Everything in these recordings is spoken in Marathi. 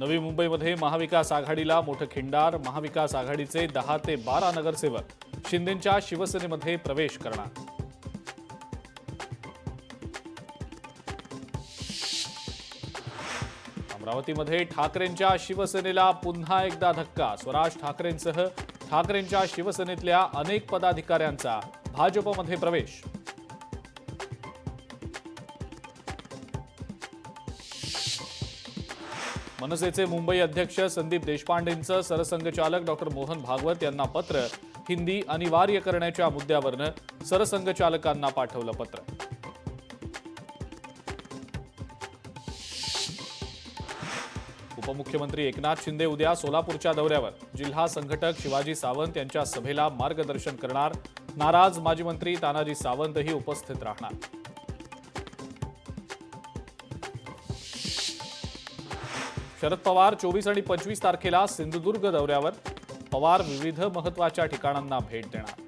नवी मुंबईमध्ये महाविकास आघाडीला मोठं खिंडार। महाविकास आघाडीचे 10 ते 12 नगरसेवक शिंदेंच्या शिवसेनेमध्ये प्रवेश करणार। अमरावतीमध्ये ठाकरेंच्या शिवसेनेला पुन्हा एकदा धक्का। स्वराज ठाकरेंसह ठाकरेंच्या शिवसेनेतल्या अनेक पदाधिकाऱ्यांचा भाजपमध्ये प्रवेश। मनसेचे मुंबई अध्यक्ष संदीप देशपांडेंचं सरसंघचालक डॉ. मोहन भागवत यांना पत्र। हिंदी अनिवार्य करण्याच्या मुद्द्यावरून सरसंघचालकांना पाठवलं पत्र। उपमुख्यमंत्री एकनाथ शिंदे उद्या सोलापूरच्या दौऱ्यावर। जिल्हा संघटक शिवाजी सावंत यांच्या सभेला मार्गदर्शन करणार। नाराज माजी मंत्री तानाजी सावंतही उपस्थित राहणार। शरद पवार 24 आणि 25 तारखेला सिंधुदुर्ग दौऱ्यावर। पवार विविध महत्त्वाच्या ठिकाणांना भेट देणार।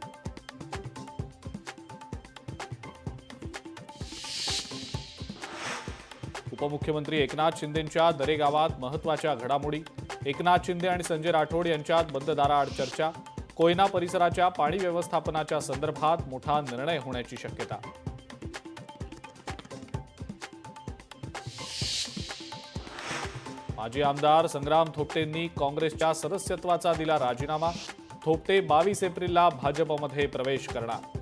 उपमुख्यमंत्री एकनाथ शिंदेंच्या दरेगावात महत्त्वाच्या घडामोडी। एकनाथ शिंदे आणि संजय राठोड यांच्यात बंद दाराआड चर्चा। कोयना परिसराच्या पाणी व्यवस्थापनाच्या संदर्भात मोठा निर्णय होण्याची शक्यता। माजी आमदार संग्राम थोपटेंनी काँग्रेसच्या सदस्यत्वाचा दिला राजीनामा। थोपटे 22 एप्रिलला भाजपमध्ये प्रवेश करणार।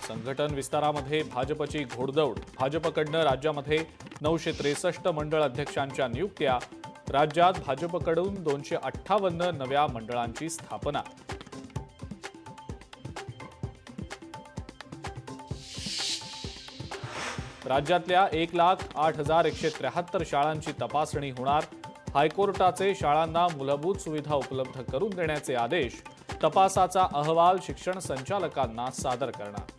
संघटन विस्तारामध्ये भाजपची घोडदौड। भाजपकडनं राज्यामध्ये 963 मंडळ अध्यक्षांच्या नियुक्त्या। राज्यात भाजपकडून 258 नव्या मंडळांची स्थापना। राज्यातल्या 1,08,173 शाळांची तपासणी होणार। हायकोर्टाचे शाळांना मूलभूत सुविधा उपलब्ध करून देण्याचे आदेश। तपासाचा अहवाल शिक्षण संचालकांना सादर करणार।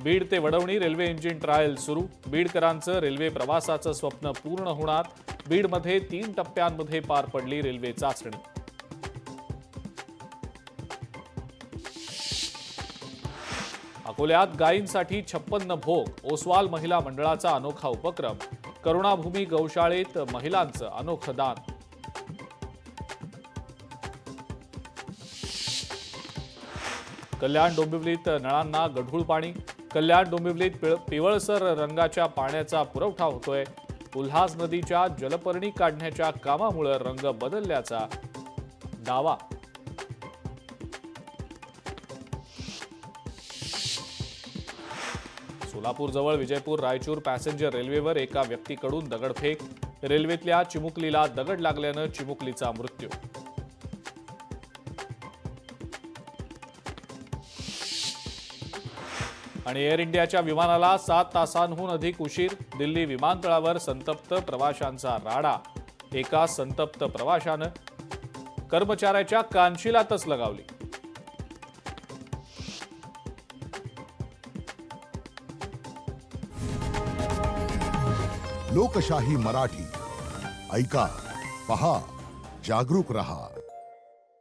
बीड ते वडवणी रेल्वे इंजिन ट्रायल सुरू। बीडकरांचं रेल्वे प्रवासाचं स्वप्न पूर्ण होणार। बीडमध्ये 3 टप्प्यांमध्ये पार पडली रेल्वे चाचणी। अकोल्यात गायींसाठी 56 भोग। ओसवाल महिला मंडळाचा अनोखा उपक्रम। करुणाभूमी गौशाळेत महिलांचं अनोखं दान। कल्याण डोंबिवलीत नळांना गढूळ पाणी। कल्याण डोंबिवलीत पिवळसर रंगाच्या पाण्याचा पुरवठा होतोय। उल्हास नदीच्या जलपर्णी काढण्याच्या कामामुळे रंग बदलल्याचा दावा। सोलापूरजवळ विजयपूर रायचूर पॅसेंजर रेल्वेवर एका व्यक्तीकडून दगडफेक। रेल्वेतल्या चिमुकलीला दगड लागल्यानं चिमुकलीचा मृत्यू। आणि एअर इंडियाच्या विमानाला 7 तासांहून अधिक उशीर। दिल्ली विमानतळावर संतप्त प्रवाशांचा राडा। एका संतप्त प्रवाशानं कर्मचाऱ्याच्या कानशिलातच लगावली। लोकशाही मराठी ऐका, पहा, जागरूक रहा।